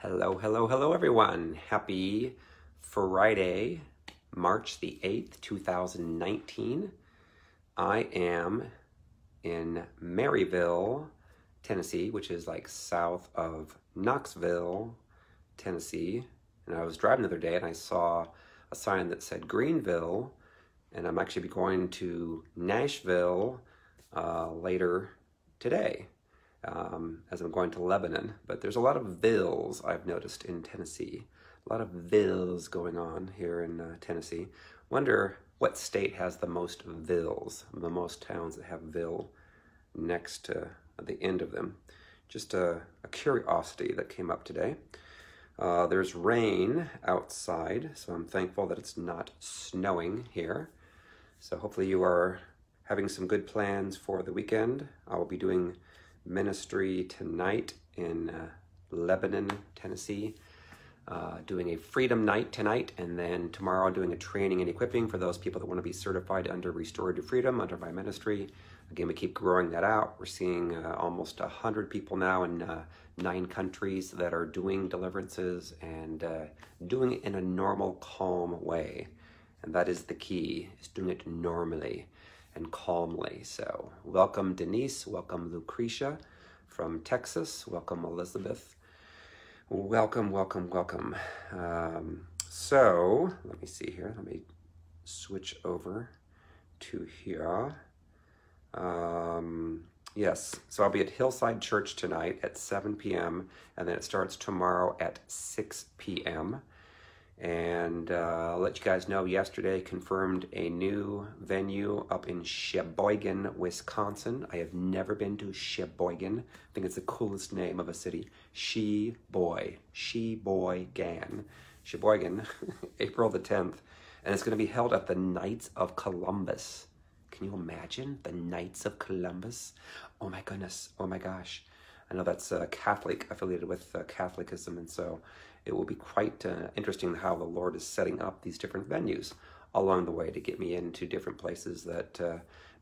Hello, hello, hello, everyone. Happy Friday, March the 8th, 2019. I am in Maryville, Tennessee, which is like south of Knoxville, Tennessee. And I was driving the other day and I saw a sign that said Greenville, and I'm actually going to Nashville later today. As I'm going to Lebanon. But there's a lot of villes I've noticed in Tennessee. A lot of villes going on here in Tennessee. Wonder what state has the most villes, the most towns that have ville next to the end of them. Just a curiosity that came up today. There's rain outside, so I'm thankful that it's not snowing here. So hopefully you are having some good plans for the weekend. I will be doing ministry tonight in Lebanon, Tennessee, doing a freedom night tonight, and then tomorrow doing a training and equipping for those people that want to be certified under Restorative Freedom under my ministry. Again, we keep growing that out. We're seeing almost 100 people now in 9 countries that are doing deliverances and doing it in a normal, calm way. And that is the key, is doing it normally and calmly. So welcome Denise, welcome Lucretia from Texas, welcome Elizabeth, welcome. So let me see here, let me switch over to here. Yes, so I'll be at Hillside Church tonight at 7 p.m. and then it starts tomorrow at 6 p.m. And I'll let you guys know, yesterday confirmed a new venue up in Sheboygan, Wisconsin. I have never been to Sheboygan. I think it's the coolest name of a city. Sheboygan, April the 10th. And it's going to be held at the Knights of Columbus. Can you imagine? The Knights of Columbus? Oh my goodness. Oh my gosh. I know that's Catholic, affiliated with Catholicism, and so it will be quite interesting how the Lord is setting up these different venues along the way to get me into different places that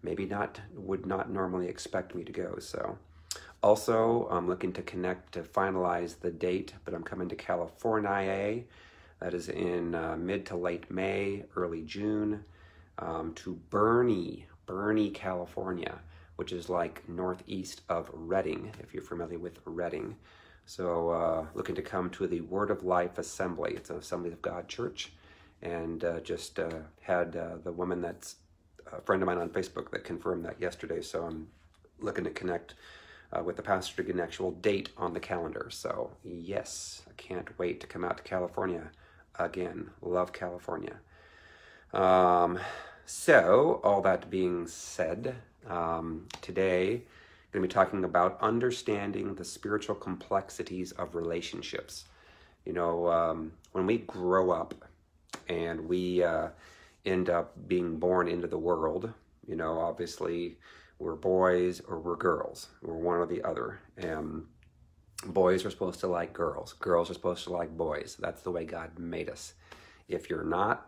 maybe would not normally expect me to go. So also I'm looking to connect to finalize the date, but I'm coming to California. That is in mid to late May, early June, to Bernie, California, which is like northeast of Redding, if you're familiar with Redding. So looking to come to the Word of Life Assembly. It's an Assembly of God church, and just had the woman that's a friend of mine on Facebook that confirmed that yesterday. So I'm looking to connect with the pastor to get an actual date on the calendar. So yes, I can't wait to come out to California again. Love California. So all that being said, today I'm going to be talking about understanding the spiritual complexities of relationships. You know, when we grow up and we end up being born into the world, you know, obviously we're boys or we're girls. We're one or the other. And boys are supposed to like girls. Girls are supposed to like boys. That's the way God made us. If you're not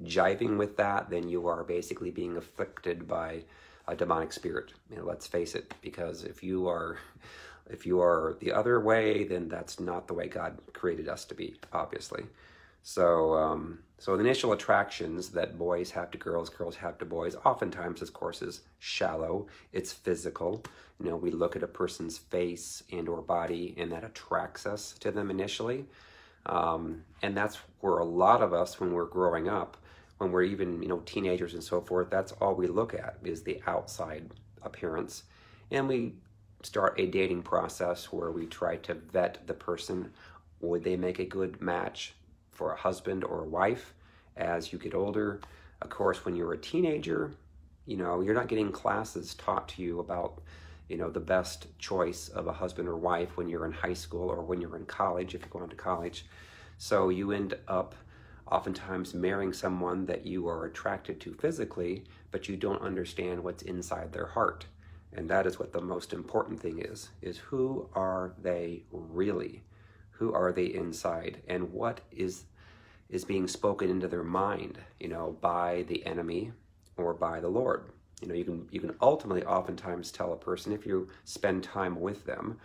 jiving with that, then you are basically being afflicted by a demonic spirit. You know, let's face it, because if you are the other way, then that's not the way God created us to be, obviously. So so the initial attractions that boys have to girls, girls have to boys, oftentimes, of course, is shallow. It's physical. You know, we look at a person's face and or body, and that attracts us to them initially. And that's where a lot of us, when we're growing up, when we're even, you know, teenagers and so forth, that's all we look at is the outside appearance. And we start a dating process where we try to vet the person. Would they make a good match for a husband or a wife? As you get older, of course, when you're a teenager, you know, you're not getting classes taught to you about, you know, the best choice of a husband or wife when you're in high school or when you're in college, if you're going to college. So you end up oftentimes marrying someone that you are attracted to physically, but you don't understand what's inside their heart. And that is what the most important thing is who are they really? Who are they inside? And what is being spoken into their mind, you know, by the enemy or by the Lord? You know, you can ultimately oftentimes tell a person, if you spend time with them,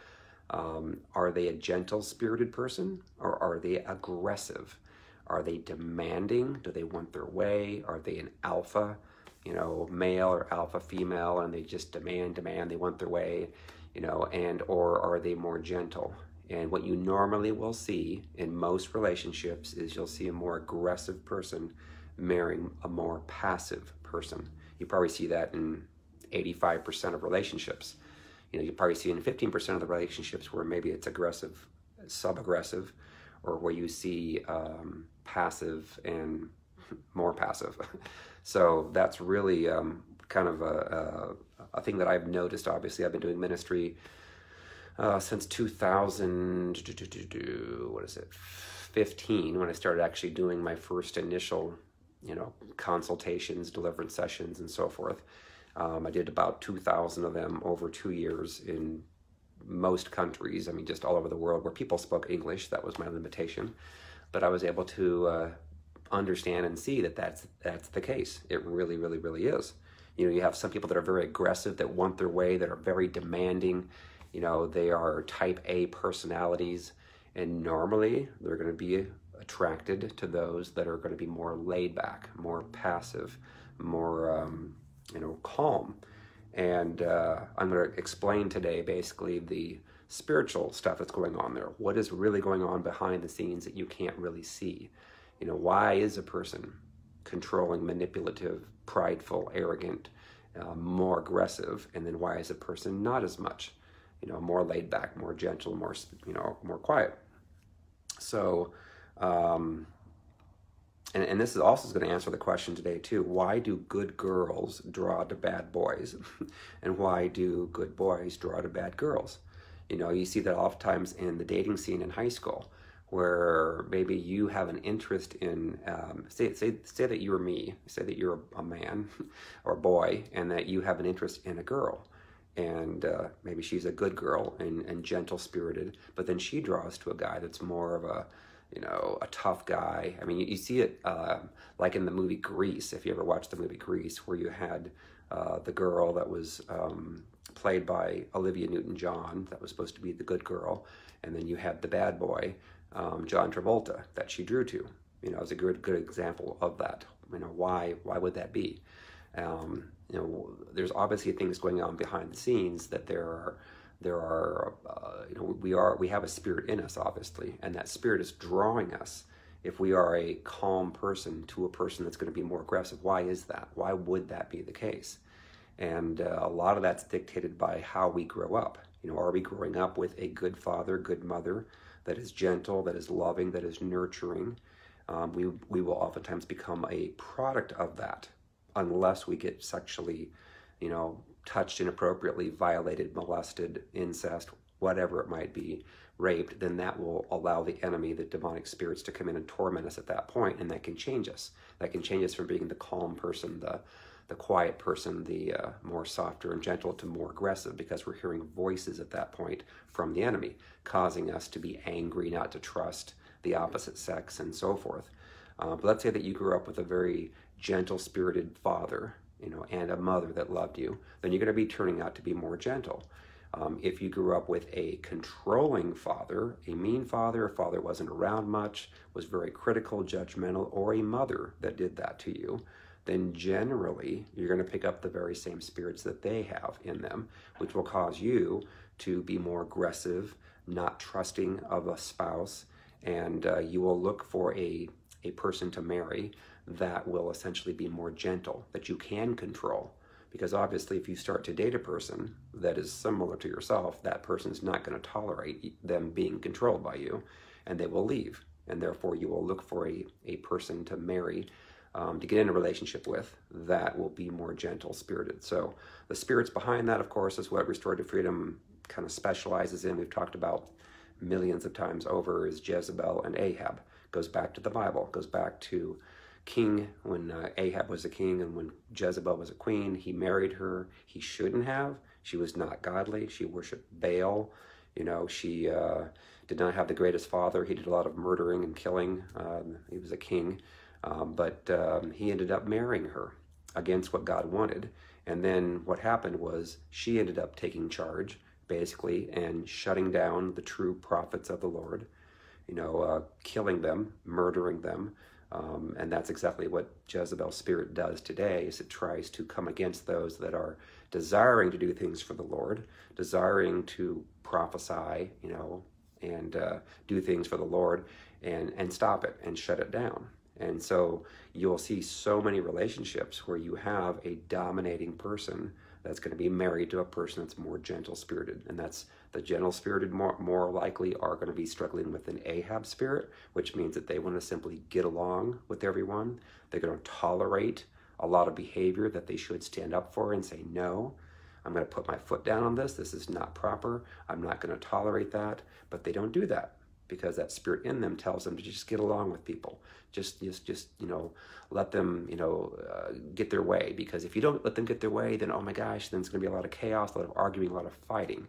Are they a gentle-spirited person, or are they aggressive? Are they demanding? Do they want their way? Are they an alpha, male or alpha female, and they just demand, they want their way, or are they more gentle? And what you normally will see in most relationships is you'll see a more aggressive person marrying a more passive person. You probably see that in 85% of relationships. You probably see in 15% of the relationships where maybe it's aggressive, sub-aggressive, or where you see passive and more passive. So that's really kind of a thing that I've noticed. Obviously, I've been doing ministry since 2000, what is it, 15, when I started actually doing my first initial, consultations, deliverance sessions, and so forth. I did about 2,000 of them over 2 years in most countries. I mean, just all over the world where people spoke English. That was my limitation. But I was able to understand and see that that's the case. It really, really, really is. You have some people that are very aggressive, that want their way, that are very demanding. They are type A personalities. And normally they're going to be attracted to those that are going to be more laid back, more passive, more calm. And I'm going to explain today basically the spiritual stuff that's going on there. What is really going on behind the scenes that you can't really see? Why is a person controlling, manipulative, prideful, arrogant, more aggressive? And then why is a person not as much? More laid back, more gentle, more quiet. So, and this is also going to answer the question today too. Why do good girls draw to bad boys? And why do good boys draw to bad girls? You see that oftentimes in the dating scene in high school, where maybe you have an interest in, say that you're me, say that you're a man or a boy, and that you have an interest in a girl. And maybe she's a good girl and gentle-spirited, but then she draws to a guy that's more of a tough guy. I mean, you see it like in the movie Grease, if you ever watched the movie Grease, where you had the girl that was played by Olivia Newton-John, that was supposed to be the good girl, and then you had the bad boy, John Travolta, that she drew to. As a good example of that. Why would that be? There's obviously things going on behind the scenes, that we have a spirit in us, obviously, and that spirit is drawing us. If we are a calm person to a person that's going to be more aggressive, why is that? Why would that be the case? And a lot of that's dictated by how we grow up. Are we growing up with a good father, good mother, that is gentle, that is loving, that is nurturing? We will oftentimes become a product of that, unless we get sexually, touched inappropriately, violated, molested, incest, whatever it might be, raped. Then that will allow the enemy, the demonic spirits, to come in and torment us at that point, and that can change us. That can change us from being the calm person, the quiet person, the more softer and gentle, to more aggressive, because we're hearing voices at that point from the enemy, causing us to be angry, not to trust the opposite sex, and so forth. But let's say that you grew up with a very gentle-spirited father, and a mother that loved you, then you're going to be turning out to be more gentle. If you grew up with a controlling father, a mean father, a father wasn't around much, was very critical, judgmental, or a mother that did that to you, then generally you're going to pick up the very same spirits that they have in them, which will cause you to be more aggressive, not trusting of a spouse, and you will look for a person to marry that will essentially be more gentle, that you can control. Because obviously if you start to date a person that is similar to yourself, that person's not going to tolerate them being controlled by you, and they will leave. And therefore you will look for a person to marry, to get in a relationship with, that will be more gentle-spirited. So the spirits behind that, of course, is what Restorative Freedom kind of specializes in. We've talked about millions of times over, is Jezebel and Ahab. Goes back to the Bible, goes back to king, when Ahab was a king and when Jezebel was a queen. He married her. He shouldn't have. She was not godly. She worshiped Baal. She did not have the greatest father. He did a lot of murdering and killing. He was a king. But he ended up marrying her against what God wanted. And then what happened was she ended up taking charge, basically, and shutting down the true prophets of the Lord, killing them, murdering them. And that's exactly what Jezebel's spirit does today, is it tries to come against those that are desiring to do things for the Lord, desiring to prophesy, and do things for the Lord, and stop it and shut it down. And so you'll see so many relationships where you have a dominating person that's going to be married to a person that's more gentle-spirited. And that's the gentle-spirited more likely are going to be struggling with an Ahab spirit, which means that they want to simply get along with everyone. They're going to tolerate a lot of behavior that they should stand up for and say, no, I'm going to put my foot down on this. This is not proper. I'm not going to tolerate that. But they don't do that, because that spirit in them tells them to just get along with people. Just let them, get their way. Because if you don't let them get their way, then, oh my gosh, then it's going to be a lot of chaos, a lot of arguing, a lot of fighting.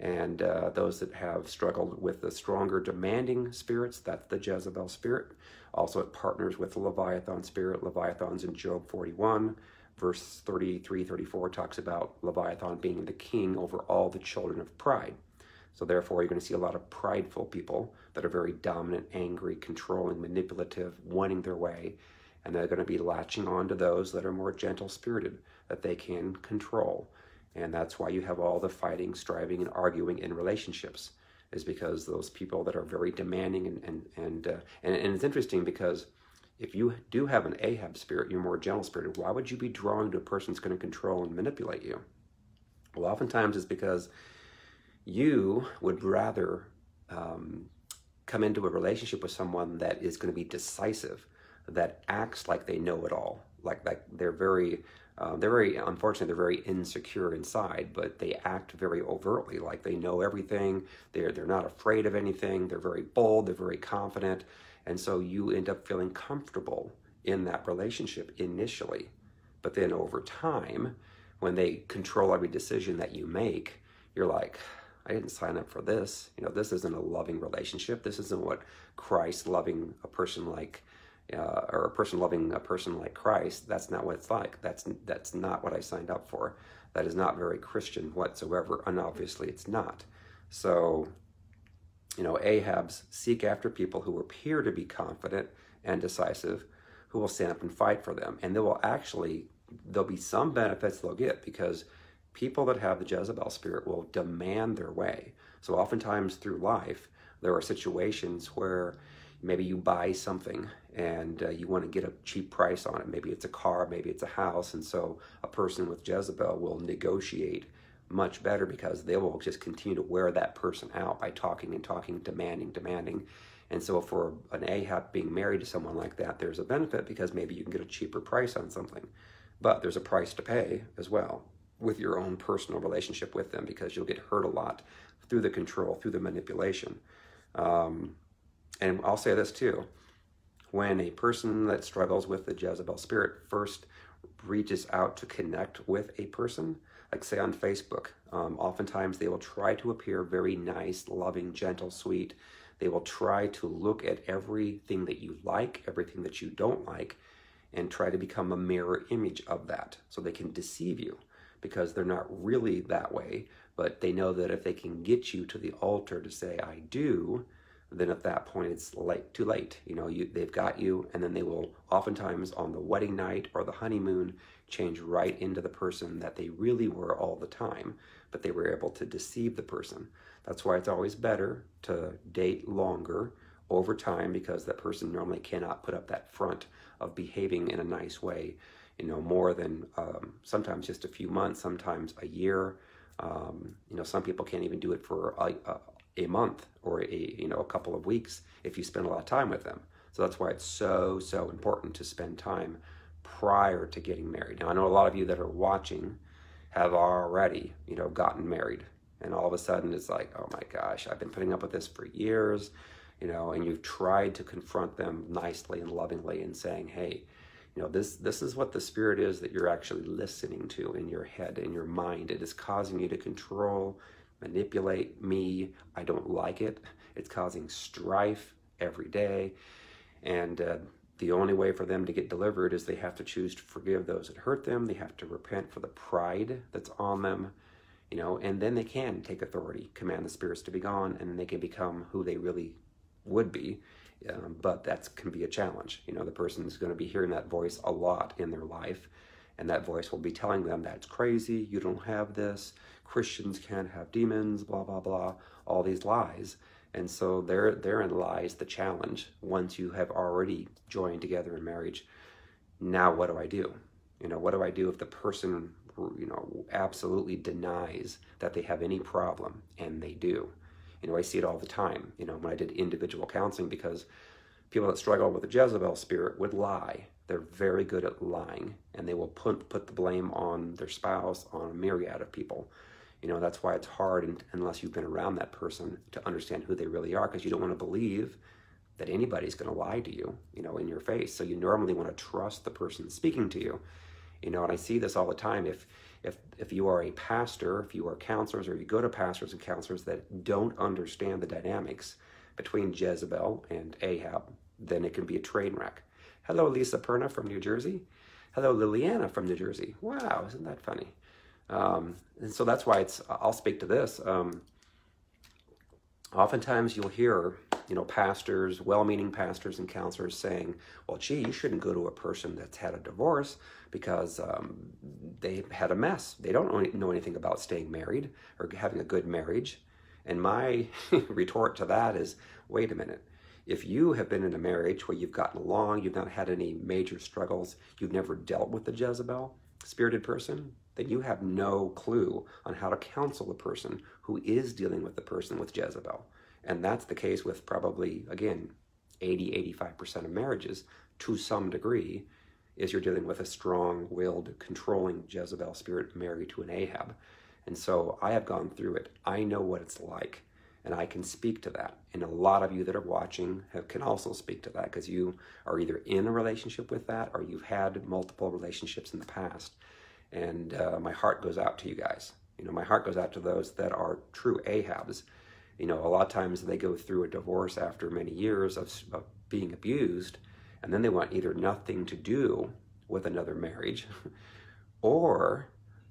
And those that have struggled with the stronger demanding spirits, that's the Jezebel spirit. Also, it partners with the Leviathan spirit. Leviathan's in Job 41, verse 33, 34 talks about Leviathan being the king over all the children of pride. So therefore, you're going to see a lot of prideful people that are very dominant, angry, controlling, manipulative, wanting their way. And they're going to be latching on to those that are more gentle-spirited, that they can control. And that's why you have all the fighting, striving, and arguing in relationships, is because those people that are very demanding and it's interesting, because if you do have an Ahab spirit, you're more gentle-spirited, why would you be drawn to a person that's going to control and manipulate you? Well, oftentimes it's because you would rather come into a relationship with someone that is going to be decisive, that acts like they know it all, like they're very unfortunately, they're very insecure inside, but they act very overtly, like they know everything. They're not afraid of anything. They're very bold. They're very confident, and so you end up feeling comfortable in that relationship initially, but then over time, when they control every decision that you make, you're like, I didn't sign up for this. This isn't a loving relationship. This isn't what Christ loving a person like, or a person loving a person like Christ. That's not what it's like. That's not what I signed up for. That is not very Christian whatsoever, and obviously it's not. So, Ahabs seek after people who appear to be confident and decisive, who will stand up and fight for them. And there'll be some benefits they'll get, because people that have the Jezebel spirit will demand their way. So oftentimes through life, there are situations where maybe you buy something and you want to get a cheap price on it. Maybe it's a car, maybe it's a house. And so a person with Jezebel will negotiate much better, because they will just continue to wear that person out by talking and talking, demanding. And so for an Ahab being married to someone like that, there's a benefit, because maybe you can get a cheaper price on something. But there's a price to pay as well with your own personal relationship with them, because you'll get hurt a lot through the control, through the manipulation. And I'll say this too, when a person that struggles with the Jezebel spirit first reaches out to connect with a person, like say on Facebook, oftentimes they will try to appear very nice, loving, gentle, sweet. They will try to look at everything that you like, everything that you don't like, and try to become a mirror image of that, so they can deceive you, because they're not really that way, but they know that if they can get you to the altar to say, I do, then at that point it's too late. They've got you, and then they will oftentimes on the wedding night or the honeymoon change right into the person that they really were all the time, but they were able to deceive the person. That's why it's always better to date longer over time, because that person normally cannot put up that front of behaving in a nice way, more than sometimes just a few months, sometimes a year. Some people can't even do it for a month or a couple of weeks if you spend a lot of time with them. So that's why it's so important to spend time prior to getting married. Now, I know a lot of you that are watching have already, gotten married, and all of a sudden it's like, oh my gosh, I've been putting up with this for years, and you've tried to confront them nicely and lovingly and saying, hey, this is what the spirit is that you're actually listening to in your head, in your mind. It is causing you to control, manipulate me. I don't like it. It's causing strife every day. And the only way for them to get delivered is they have to choose to forgive those that hurt them. They have to repent for the pride that's on them. and then they can take authority, command the spirits to be gone, and they can become who they really would be. But that can be a challenge. The person's going to be hearing that voice a lot in their life, and that voice will be telling them that's crazy, you don't have this, Christians can't have demons, blah, blah, blah, all these lies. And so therein lies the challenge. Once you have already joined together in marriage, now what do I do? What do I do if the person, absolutely denies that they have any problem, and they do? I see it all the time, when I did individual counseling, because people that struggle with the Jezebel spirit would lie. They're very good at lying, and they will put the blame on their spouse, on a myriad of people. That's why it's hard, unless you've been around that person, to understand who they really are, because you don't want to believe that anybody's going to lie to you, in your face. So you normally want to trust the person speaking to you. And I see this all the time. If you are a pastor, if you are counselors, or you go to pastors and counselors that don't understand the dynamics between Jezebel and Ahab, then it can be a train wreck. Hello, Lisa Perna from New Jersey. Hello, Liliana from New Jersey. Wow, isn't that funny? And so that's why I'll speak to this. Oftentimes you'll hear, pastors, well-meaning pastors and counselors saying, well, gee, you shouldn't go to a person that's had a divorce because they had a mess. They don't know anything about staying married or having a good marriage. And my retort to that is, wait a minute. If you have been in a marriage where you've gotten along, you've not had any major struggles, you've never dealt with the Jezebel spirited person, then you have no clue on how to counsel a person who is dealing with the person with Jezebel. And that's the case with probably, again, 80-85% of marriages to some degree, is you're dealing with a strong-willed, controlling Jezebel spirit married to an Ahab. And so I have gone through it. I know what it's like, and I can speak to that. And a lot of you that are watching can also speak to that, because you are either in a relationship with that, or you've had multiple relationships in the past. And my heart goes out to you guys. My heart goes out to those that are true Ahabs. A lot of times they go through a divorce after many years of being abused, and then they want either nothing to do with another marriage, or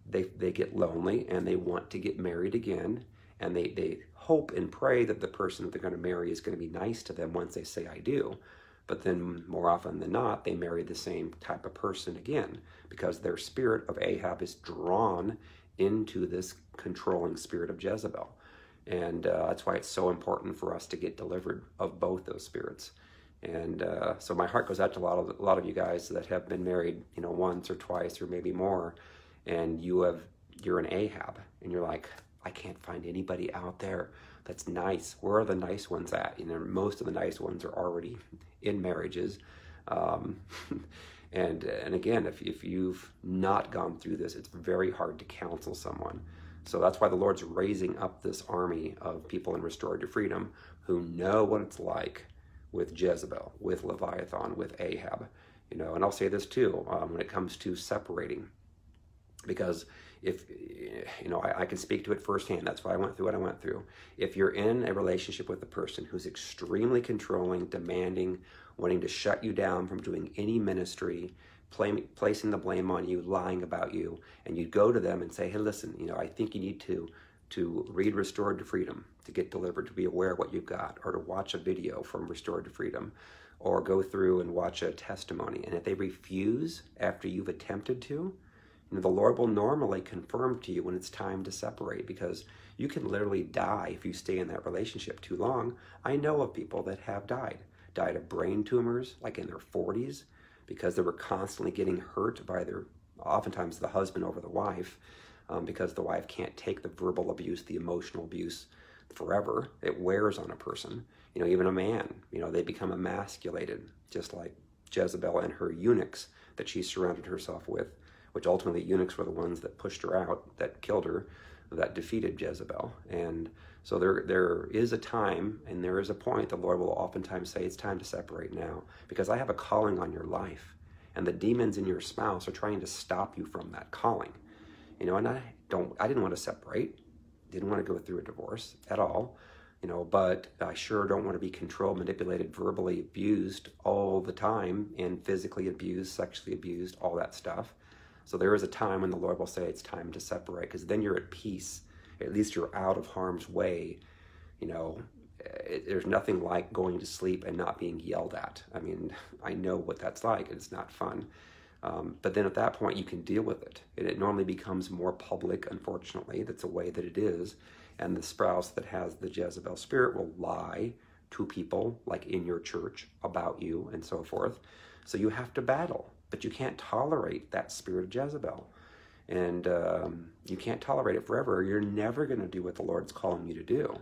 they get lonely and they want to get married again, and they hope and pray that the person that they're going to marry is going to be nice to them once they say I do. But then more often than not, they marry the same type of person again, because their spirit of Ahab is drawn into this controlling spirit of Jezebel. And that's why it's so important for us to get delivered of both those spirits. And so my heart goes out to a lot of you guys that have been married, once or twice or maybe more, and you're an Ahab, and you're like, I can't find anybody out there that's nice. Where are the nice ones at? Most of the nice ones are already in marriages. And again, if you've not gone through this, it's very hard to counsel someone. So that's why the Lord's raising up this army of people in Restored to Freedom who know what it's like with Jezebel, with Leviathan, with Ahab. And I'll say this too, when it comes to separating, because if, I can speak to it firsthand. That's why I went through what I went through. If you're in a relationship with a person who's extremely controlling, demanding, wanting to shut you down from doing any ministry, placing the blame on you, lying about you, and you go to them and say, hey, listen, I think you need to read Restored to Freedom to get delivered, to be aware of what you've got, or to watch a video from Restored to Freedom, or go through and watch a testimony. And if they refuse after you've attempted to, the Lord will normally confirm to you when it's time to separate, because you can literally die if you stay in that relationship too long. I know of people that have died of brain tumors, like in their 40s, because they were constantly getting hurt by oftentimes the husband over the wife, because the wife can't take the verbal abuse, the emotional abuse forever. It wears on a person. Even a man, they become emasculated, just like Jezebel and her eunuchs that she surrounded herself with, which ultimately eunuchs were the ones that pushed her out, that killed her, that defeated Jezebel. And so there is a time and there is a point the Lord will oftentimes say, it's time to separate now, because I have a calling on your life, and the demons in your spouse are trying to stop you from that calling. And I didn't want to separate, didn't want to go through a divorce at all, but I sure don't want to be controlled, manipulated, verbally abused all the time, and physically abused, sexually abused, all that stuff. So there is a time when the Lord will say it's time to separate, because then you're at peace at least you're out of harm's way. You know, there's nothing like going to sleep and not being yelled at. I mean, I know what that's like. It's not fun. But then at that point, you can deal with it. And it normally becomes more public, unfortunately. That's the way that it is. And the spouse that has the Jezebel spirit will lie to people, like in your church, about you and so forth. So you have to battle. But you can't tolerate that spirit of Jezebel. And you can't tolerate it forever. You're never going to do what the Lord's calling you to do.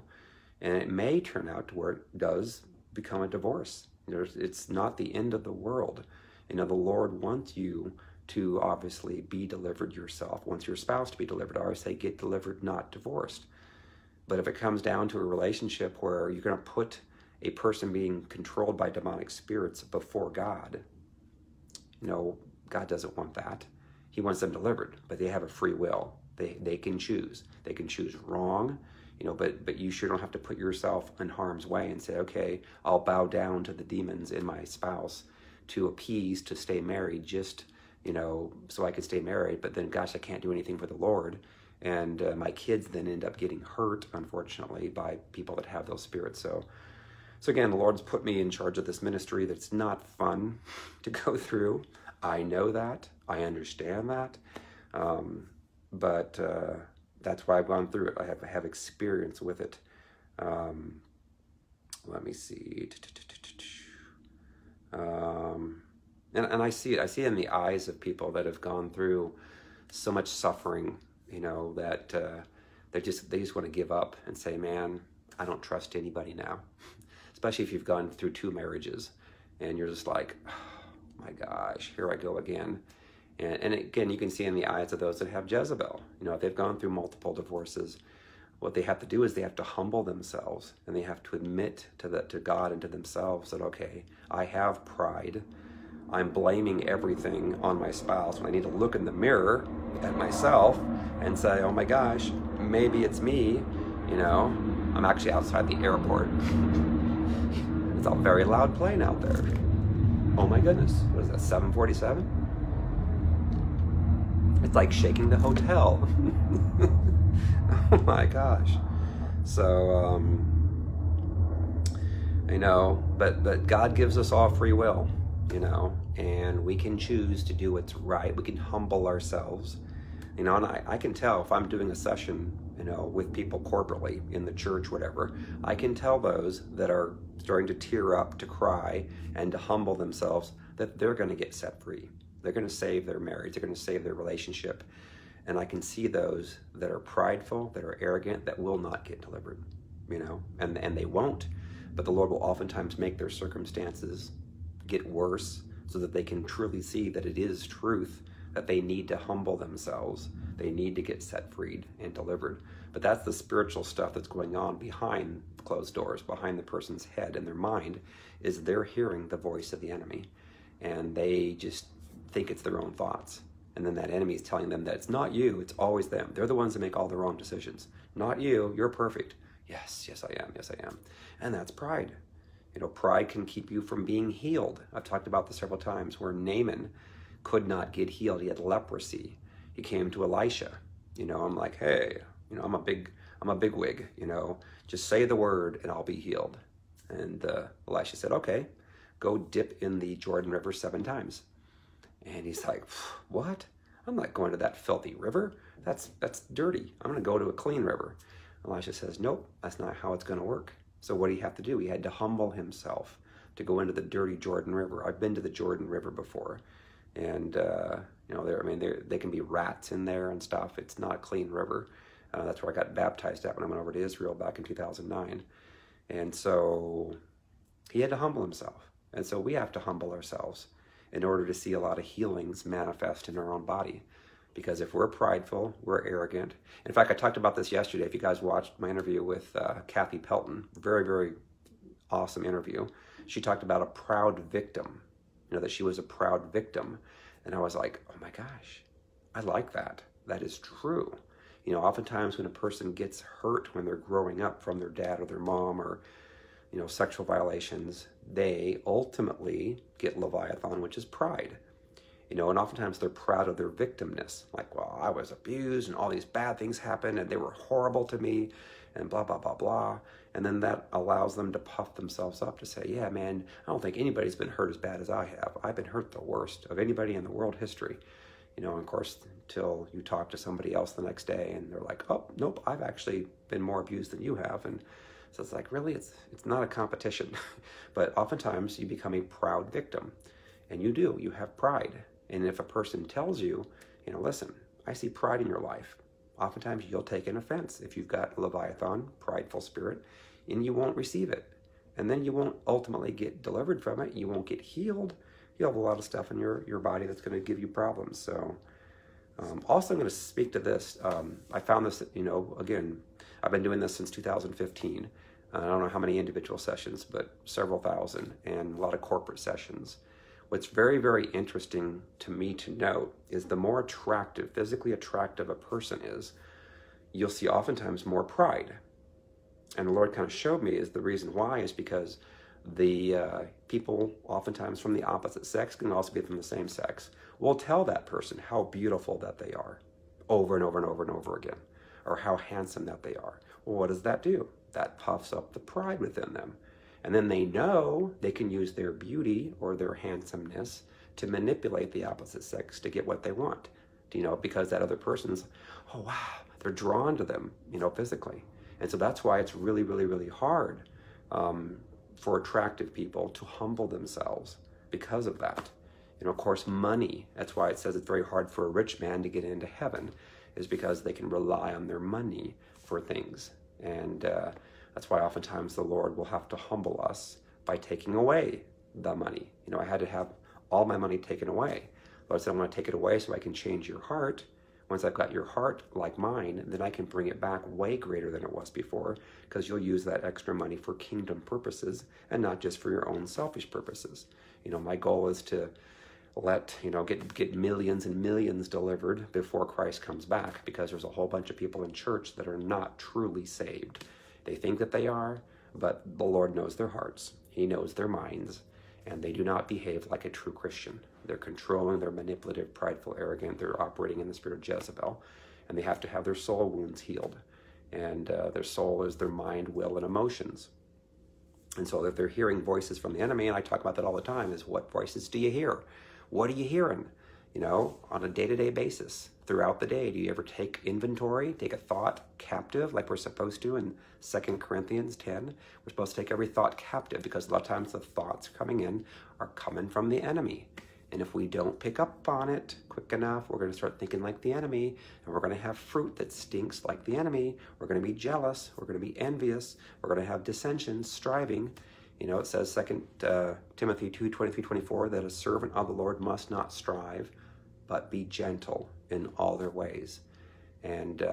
And it may turn out to where it does become a divorce. It's not the end of the world. You know, the Lord wants you to obviously be delivered yourself, wants your spouse to be delivered. I always say get delivered, not divorced. But if it comes down to a relationship where you're going to put a person being controlled by demonic spirits before God, you know, God doesn't want that. He wants them delivered, but they have a free will. They can choose. They can choose wrong, you know, but you sure don't have to put yourself in harm's way and say, okay, I'll bow down to the demons in my spouse to appease, to stay married, just, you know, so I could stay married. But then, gosh, I can't do anything for the Lord. And my kids then end up getting hurt, unfortunately, by people that have those spirits. So again, the Lord's put me in charge of this ministry that's not fun to go through. I know that. I understand that. But that's why I've gone through it. I have experience with it. Let me see. And I see it. I see it in the eyes of people that have gone through so much suffering, you know, that they just want to give up and say, man, I don't trust anybody now. Especially if you've gone through 2 marriages and you're just like, oh my gosh, here I go again. And again, you can see in the eyes of those that have Jezebel, you know, if they've gone through multiple divorces, what they have to do is they have to humble themselves, and they have to admit to God and to themselves that, okay, I have pride. I'm blaming everything on my spouse when I need to look in the mirror at myself and say, oh my gosh, maybe it's me. You know, I'm actually outside the airport. It's a very loud plane out there. Oh my goodness, what is that, 747? It's like shaking the hotel. Oh my gosh. So, you know, but God gives us all free will, you know, and we can choose to do what's right. We can humble ourselves, you know, and I can tell if I'm doing a session, you know, with people corporately in the church, whatever, I can tell those that are starting to tear up, to cry, and to humble themselves that they're going to get set free. They're going to save their marriage. They're going to save their relationship. And I can see those that are prideful, that are arrogant, that will not get delivered, you know, and they won't. But the Lord will oftentimes make their circumstances get worse so that they can truly see that it is truth, that they need to humble themselves. They need to get set freed and delivered. But that's the spiritual stuff that's going on behind closed doors, behind the person's head and their mind, is they're hearing the voice of the enemy. And they just think it's their own thoughts. And then that enemy is telling them that it's not you, it's always them. They're the ones that make all their own decisions. Not you, you're perfect. Yes, yes I am, yes I am. And that's pride. You know, pride can keep you from being healed. I've talked about this several times, where Naaman could not get healed. He had leprosy. He came to Elisha. You know, I'm like, hey, you know, I'm a big wig, you know, just say the word and I'll be healed. And Elisha said, okay, go dip in the Jordan River 7 times. And he's like, what? I'm not going to that filthy river. That's dirty. I'm going to go to a clean river. Elisha says, nope, that's not how it's going to work. So what did he have to do? He had to humble himself to go into the dirty Jordan River. I've been to the Jordan River before. And, you know, they can be rats in there and stuff. It's not a clean river. That's where I got baptized at when I went over to Israel back in 2009. And so he had to humble himself. And so we have to humble ourselves in order to see a lot of healings manifest in our own body. Because if we're prideful, we're arrogant. In fact, I talked about this yesterday. If you guys watched my interview with Kathy Pelton, very, very awesome interview. She talked about a proud victim, you know, that she was a proud victim. And I was like, oh my gosh, I like that. That is true. You know, oftentimes when a person gets hurt when they're growing up from their dad or their mom, or, you know, sexual violations, they ultimately get Leviathan, which is pride. You know, and oftentimes they're proud of their victimness. Like, well, I was abused and all these bad things happened and they were horrible to me and blah, blah, blah, blah. And then that allows them to puff themselves up to say, yeah, man, I don't think anybody's been hurt as bad as I have. I've been hurt the worst of anybody in the world history. You know, and of course, until you talk to somebody else the next day and they're like, oh, nope, I've actually been more abused than you have. And so it's like, really, it's not a competition. But oftentimes you become a proud victim. And you have pride. And if a person tells you, you know, listen, I see pride in your life, oftentimes you'll take an offense if you've got Leviathan, prideful spirit, and you won't receive it. And then you won't ultimately get delivered from it. You won't get healed. You'll have a lot of stuff in your body that's going to give you problems. So also I'm going to speak to this. I found this, you know, again, I've been doing this since 2015. I don't know how many individual sessions, but several thousand, and a lot of corporate sessions. What's very, very interesting to me to note is the more attractive, physically attractive a person is, you'll see oftentimes more pride. And the Lord kind of showed me is the reason why is because the people oftentimes from the opposite sex, can also be from the same sex, will tell that person how beautiful that they are over and over and over and over again, or how handsome that they are. Well, what does that do? That puffs up the pride within them. And then they know they can use their beauty or their handsomeness to manipulate the opposite sex to get what they want. You know, because that other person's, oh wow, they're drawn to them, you know, physically. And so that's why it's really, really, really hard for attractive people to humble themselves because of that. You know, of course, money, that's why it says it's very hard for a rich man to get into heaven, is because they can rely on their money for things. And that's why oftentimes the Lord will have to humble us by taking away the money. You know, I had to have all my money taken away. The Lord said, I want to take it away so I can change your heart. Once I've got your heart like mine, then I can bring it back way greater than it was before, because you'll use that extra money for kingdom purposes and not just for your own selfish purposes. You know, my goal is to get millions and millions delivered before Christ comes back, because there's a whole bunch of people in church that are not truly saved. They think that they are, but the Lord knows their hearts. He knows their minds, and they do not behave like a true Christian. They're controlling, they're manipulative, prideful, arrogant. They're operating in the spirit of Jezebel, and they have to have their soul wounds healed. And their soul is their mind, will, and emotions. And so if they're hearing voices from the enemy, and I talk about that all the time, is what voices do you hear? What are you hearing? You know, on a day-to-day basis, throughout the day, do you ever take inventory, take a thought captive like we're supposed to in 2 Corinthians 10? We're supposed to take every thought captive, because a lot of times the thoughts coming in are coming from the enemy. And if we don't pick up on it quick enough, we're going to start thinking like the enemy, and we're going to have fruit that stinks like the enemy. We're going to be jealous. We're going to be envious. We're going to have dissensions, striving. You know, it says 2 Timothy 2:23-24 that a servant of the Lord must not strive, but be gentle in all their ways. And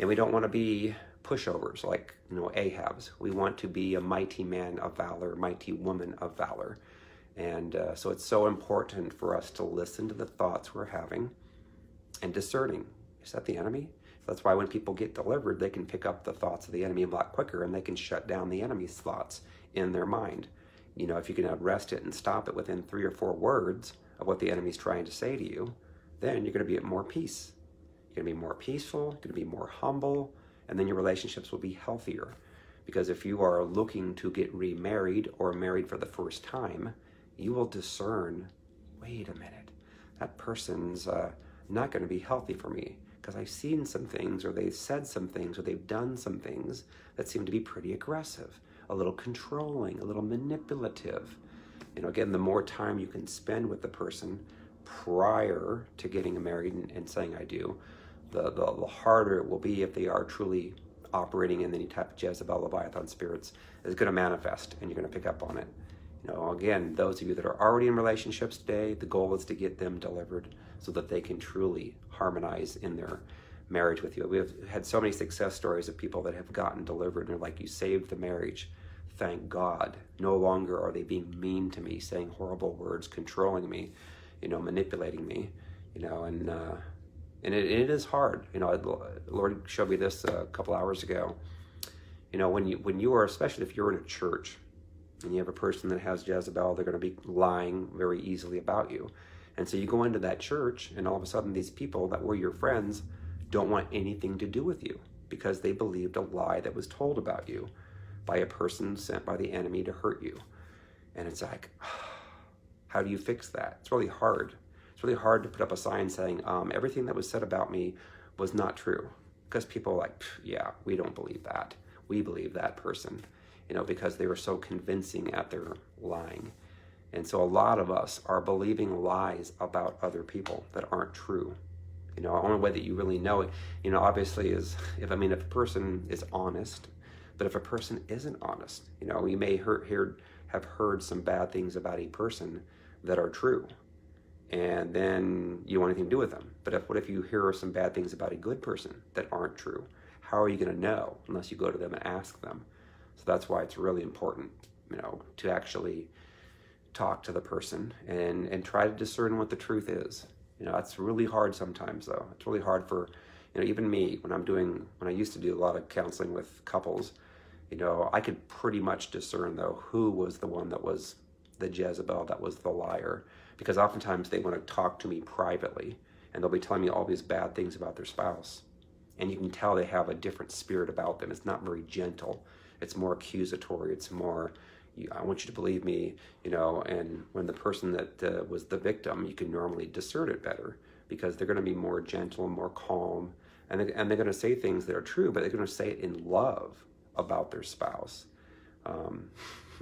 we don't want to be pushovers like, you know, Ahab's. We want to be a mighty man of valor, mighty woman of valor. And so it's so important for us to listen to the thoughts we're having and discerning. Is that the enemy? That's why when people get delivered, they can pick up the thoughts of the enemy a lot quicker, and they can shut down the enemy's thoughts in their mind. You know, if you can arrest it and stop it within 3 or 4 words of what the enemy's trying to say to you, then you're going to be at more peace. You're going to be more peaceful, you're going to be more humble, and then your relationships will be healthier. Because if you are looking to get remarried or married for the first time, you will discern, wait a minute, that person's not going to be healthy for me, because I've seen some things, or they've said some things, or they've done some things that seem to be pretty aggressive, a little controlling, a little manipulative. You know, again, the more time you can spend with the person prior to getting married and saying I do, the harder it will be if they are truly operating in any type of Jezebel, Leviathan spirits, is going to manifest, and you're going to pick up on it. You know, again, those of you that are already in relationships today, the goal is to get them delivered so that they can truly harmonize in their marriage with you. We have had so many success stories of people that have gotten delivered, and they're like, you saved the marriage. Thank God. No longer are they being mean to me, saying horrible words, controlling me, you know, manipulating me, you know, and it is hard. You know, the Lord showed me this a couple hours ago. You know, when you are, especially if you're in a church, and you have a person that has Jezebel, they're going to be lying very easily about you. And so you go into that church, and all of a sudden these people that were your friends don't want anything to do with you because they believed a lie that was told about you by a person sent by the enemy to hurt you. And it's like, how do you fix that? It's really hard. It's really hard to put up a sign saying, everything that was said about me was not true. Because people are like, yeah, we don't believe that. We believe that person, because they were so convincing at their lying. And so a lot of us are believing lies about other people that aren't true. The only way that you really know it, obviously is if a person is honest, but if a person isn't honest, you may have heard some bad things about a person that are true, and then you don't want anything to do with them. But what if you hear some bad things about a good person that aren't true? How are you going to know unless you go to them and ask them? So that's why it's really important, to actually talk to the person and try to discern what the truth is. That's really hard sometimes, though. It's really hard for, even me, when I used to do a lot of counseling with couples, I could pretty much discern, though, who was the one that was the Jezebel, that was the liar, because oftentimes they want to talk to me privately, and they'll be telling me all these bad things about their spouse. And you can tell they have a different spirit about them. It's not very gentle. It's more accusatory. It's more, I want you to believe me, and when the person that was the victim, you can normally discern it better because they're going to be more gentle, more calm, and they're going to say things that are true, but they're going to say it in love about their spouse.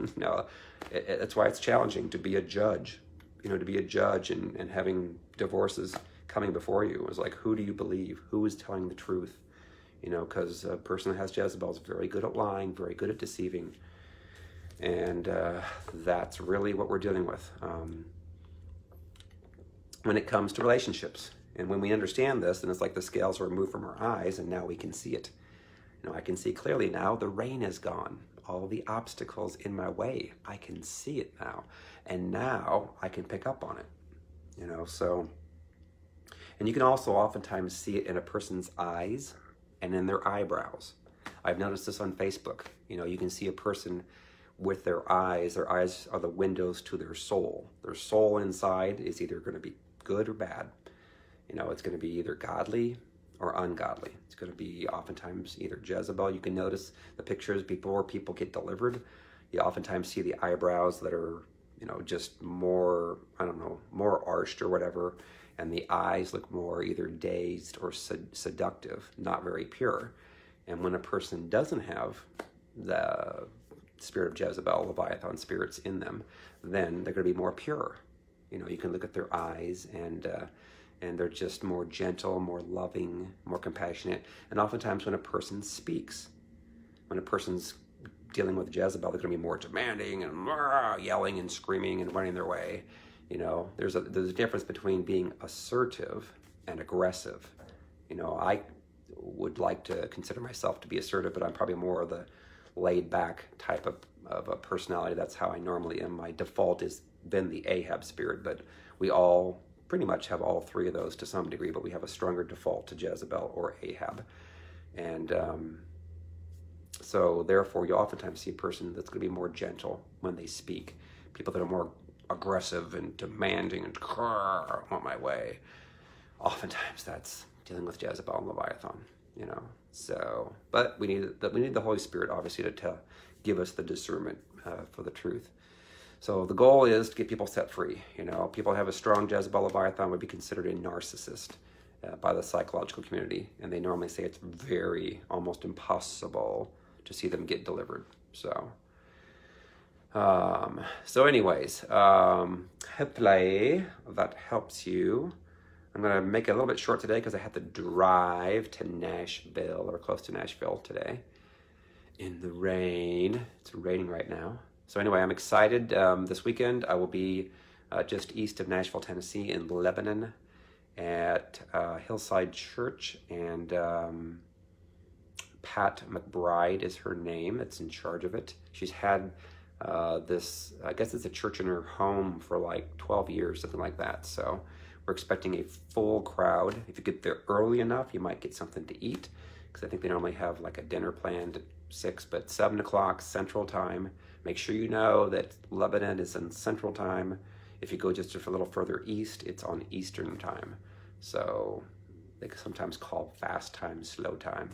That's why it's challenging to be a judge, and having divorces coming before you is like, who do you believe? Who is telling the truth? Because a person that has Jezebel is very good at lying, very good at deceiving. And that's really what we're dealing with when it comes to relationships. And when we understand this, then it's like the scales are removed from our eyes, and now we can see it. I can see clearly now. The rain is gone. All the obstacles in my way, I can see it now. And now I can pick up on it. So, and you can also oftentimes see it in a person's eyes and in their eyebrows. I've noticed this on Facebook. You can see a person with their eyes are the windows to their soul. Their soul inside is either going to be good or bad. It's going to be either godly or ungodly. It's going to be oftentimes either Jezebel. You can notice the pictures before people get delivered. You oftentimes see the eyebrows that are, just more, more arched or whatever. And the eyes look more either dazed or seductive, not very pure. And when a person doesn't have the spirit of Jezebel, Leviathan spirits in them, then they're going to be more pure. You can look at their eyes and they're just more gentle, more loving, more compassionate. And oftentimes when a person speaks, when a person's dealing with Jezebel, they're going to be more demanding and yelling and screaming and running their way. There's a difference between being assertive and aggressive. I would like to consider myself to be assertive, but I'm probably more of the laid back type of a personality. That's how I normally am. My default has been the Ahab spirit, but we all pretty much have all three of those to some degree, but we have a stronger default to Jezebel or Ahab. And so therefore you oftentimes see a person that's going to be more gentle when they speak. People that are more aggressive and demanding and want my way. Oftentimes that's dealing with Jezebel and Leviathan, So, but we need the Holy Spirit, obviously, to give us the discernment for the truth. So the goal is to get people set free. People who have a strong Jezebel Leviathan would be considered a narcissist by the psychological community, and they normally say it's very, almost impossible to see them get delivered. So, anyways, hopefully that helps you. I'm going to make it a little bit short today because I had to drive to Nashville, or close to Nashville today, in the rain. It's raining right now. So anyway, I'm excited. This weekend I will be just east of Nashville, Tennessee, in Lebanon at Hillside Church, and Pat McBride is her name that's in charge of it. She's had this, I guess it's a church in her home for like 12 years, something like that. So we're expecting a full crowd. If you get there early enough, you might get something to eat, because I think they normally have like a dinner planned at 6, but 7 o'clock Central Time. Make sure you know that Lebanon is in Central Time. If you go just a little further east, it's on Eastern time. So they sometimes call fast time slow time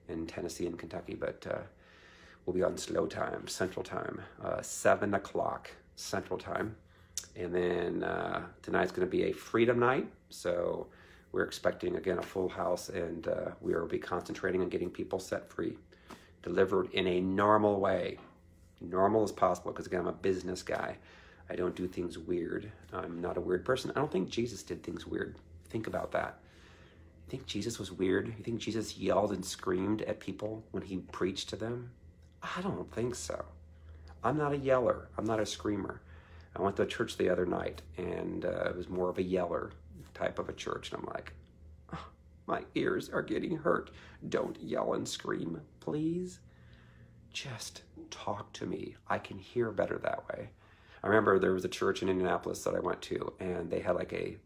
in Tennessee and Kentucky, but we'll be on slow time, Central time, 7 o'clock Central time. And then tonight's going to be a freedom night. So we're expecting, again, a full house, and we will be concentrating on getting people set free, delivered in a normal way. Normal as possible, because again, I'm a business guy. I don't do things weird. I'm not a weird person. I don't think Jesus did things weird. Think about that. You think Jesus was weird? You think Jesus yelled and screamed at people when he preached to them? I don't think so. I'm not a yeller. I'm not a screamer. I went to a church the other night, and it was more of a yeller type of a church. And I'm like, oh, my ears are getting hurt. Don't yell and scream, please. Just talk to me. I can hear better that way. I remember there was a church in Indianapolis that I went to, and they had like a,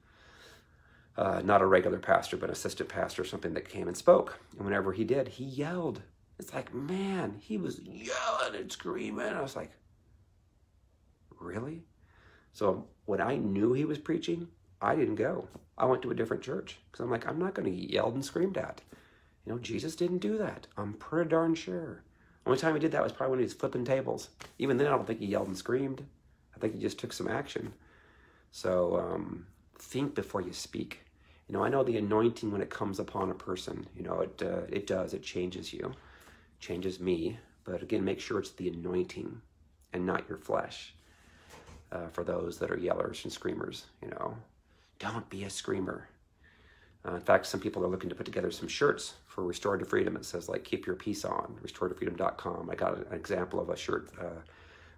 not a regular pastor, but an assistant pastor or something that came and spoke. And whenever he did, he yelled. It's like, man, he was yelling and screaming. I was like, really? So when I knew he was preaching, I didn't go. I went to a different church, because I'm like, I'm not going to get yelled and screamed at. You know, Jesus didn't do that. I'm pretty darn sure. Only time he did that was probably when he was flipping tables. Even then, I don't think he yelled and screamed. I think he just took some action. So think before you speak. You know, I know the anointing when it comes upon a person, you know, it does. It changes you, changes me. But again, make sure it's the anointing and not your flesh. For those that are yellers and screamers, you know, don't be a screamer. In fact, some people are looking to put together some shirts for Restored to Freedom. It says, like, keep your peace on, restoredtofreedom.com. I got an example of a shirt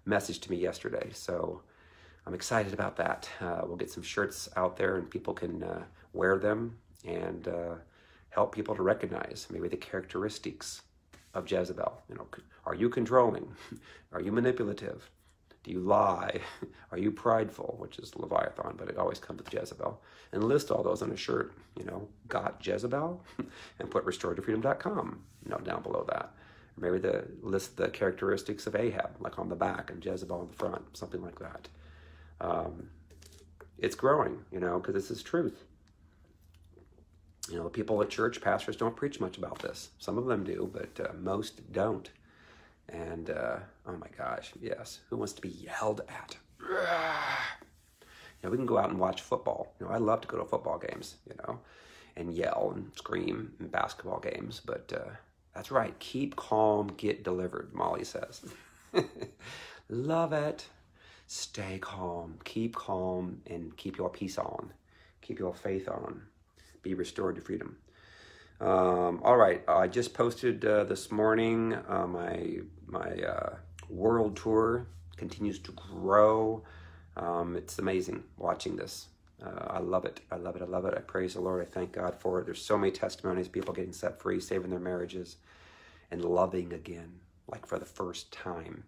message to me yesterday, so I'm excited about that. We'll get some shirts out there, and people can wear them and help people to recognize maybe the characteristics of Jezebel. You know, are you controlling? Are you manipulative? Do you lie? Are you prideful? Which is Leviathan, but it always comes with Jezebel. And list all those on a shirt, you know, got Jezebel, and put restoredtofreedom.com, you know, down below that. Or maybe list the characteristics of Ahab, like on the back, and Jezebel on the front, something like that. It's growing, you know, because this is truth. You know, the people at church, pastors don't preach much about this. Some of them do, but most don't. And, oh my gosh, yes. Who wants to be yelled at? You know, we can go out and watch football. You know, I love to go to football games, you know, and yell and scream in basketball games. But that's right. Keep calm, get delivered, Molly says. Love it. Stay calm. Keep calm and keep your peace on. Keep your faith on. Be restored to freedom. All right, I just posted this morning my world tour continues to grow. It's amazing watching this. I love it. I love it. I love it. I praise the Lord. I thank God for it. There's so many testimonies, people getting set free, saving their marriages, and loving again, like for the first time.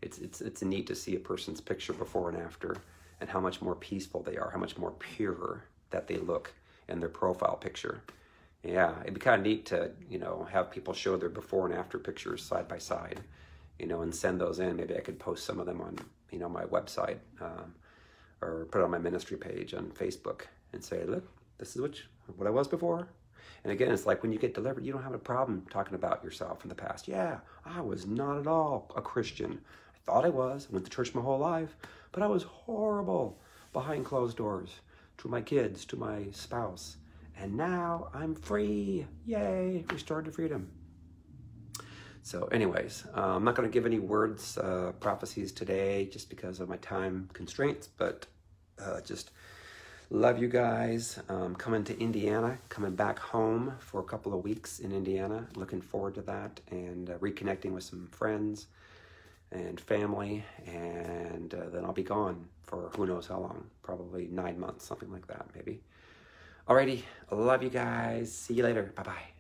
It's neat to see a person's picture before and after, and how much more peaceful they are, how much more pure that they look in their profile picture. Yeah, it'd be kind of neat to, you know, have people show their before and after pictures side by side, you know, and send those in. Maybe I could post some of them on, you know, my website, or put it on my ministry page on Facebook and say, look, this is what I was before. And again, it's like when you get delivered, you don't have a problem talking about yourself in the past. Yeah, I was not at all a Christian. I thought I was. I went to church my whole life, but I was horrible behind closed doors to my kids, to my spouse. And now I'm free. Yay, restored to freedom. So anyways, I'm not going to give any words, prophecies today just because of my time constraints, but just love you guys. Coming to Indiana, coming back home for a couple of weeks in Indiana. Looking forward to that, and reconnecting with some friends and family, and then I'll be gone for who knows how long, probably 9 months, something like that maybe. Alrighty, I love you guys. See you later. Bye-bye.